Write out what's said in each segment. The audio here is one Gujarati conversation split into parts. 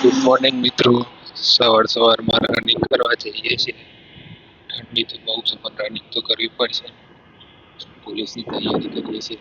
ગુડ મોર્નિંગ મિત્રો. સવારમાં રનિંગ કરવા જઈએ છીએ. ઠંડી તો બહુ છે પણ રનિંગ તો કરવી પડશે. પોલીસની તૈયારી કરીએ છીએ.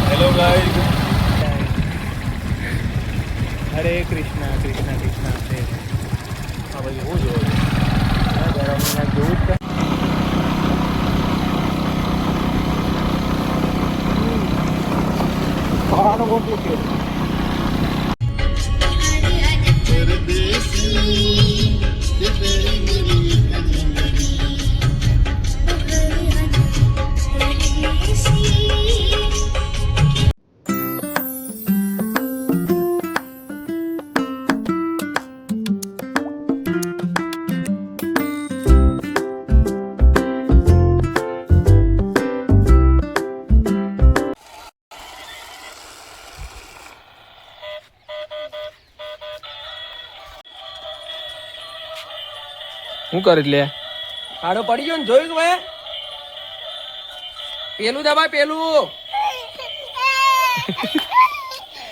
हेलो गाइस, हरे कृष्णा कृष्णा कृष्णा हरे हाँ भाई वो जो जरा मैं जोत का खाना बहुत लेके શું કરે લે આડો પડી ગયો ને જોયું કે ભાઈ પેલું દબાય પેલું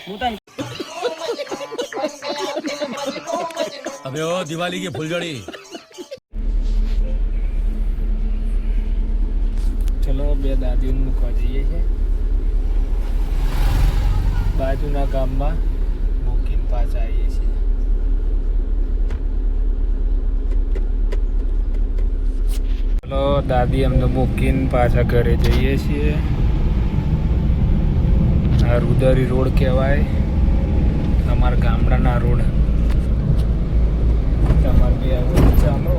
હું તને अबे ओ दिवाली की फुलझड़ी ચલો બે દાદીઓને મૂકવા જઈએ છે બાજુના ગામમાં મૂકીને પાછા આવીએ છીએ. ચલો દાદી અમને મૂકીને પાછા ઘરે જઈએ છીએ. આ રૂદરી રોડ કહેવાય, અમારા ગામડાના રોડ. તમારે બી આવું ચાલો.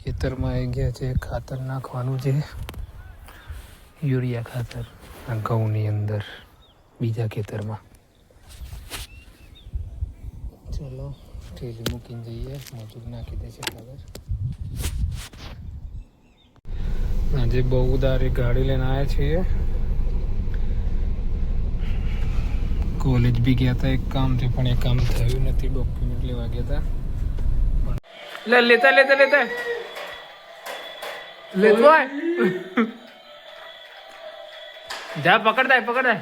ખેતરમાં આવી ગયા છે, ખાતર નાખવાનું છે, યુરિયા ખાતર આ ઘઉંની અંદર બીજા ખેતરમાં. ચલો ઠેલી મૂકીને જઈએ, મજૂર નાખી દે છે ખબર. આજે બહુ દારી ગાડી લઈને આવ્યા છીએ. કોલેજ બી ગયા હતા એક કામથી, પણ એ કામ થયું નથી. ડોક્યુમેન્ટ લેવા ગયા હતા. લેતા લેતા લેતા લેતો જા પકડતા પકડતા.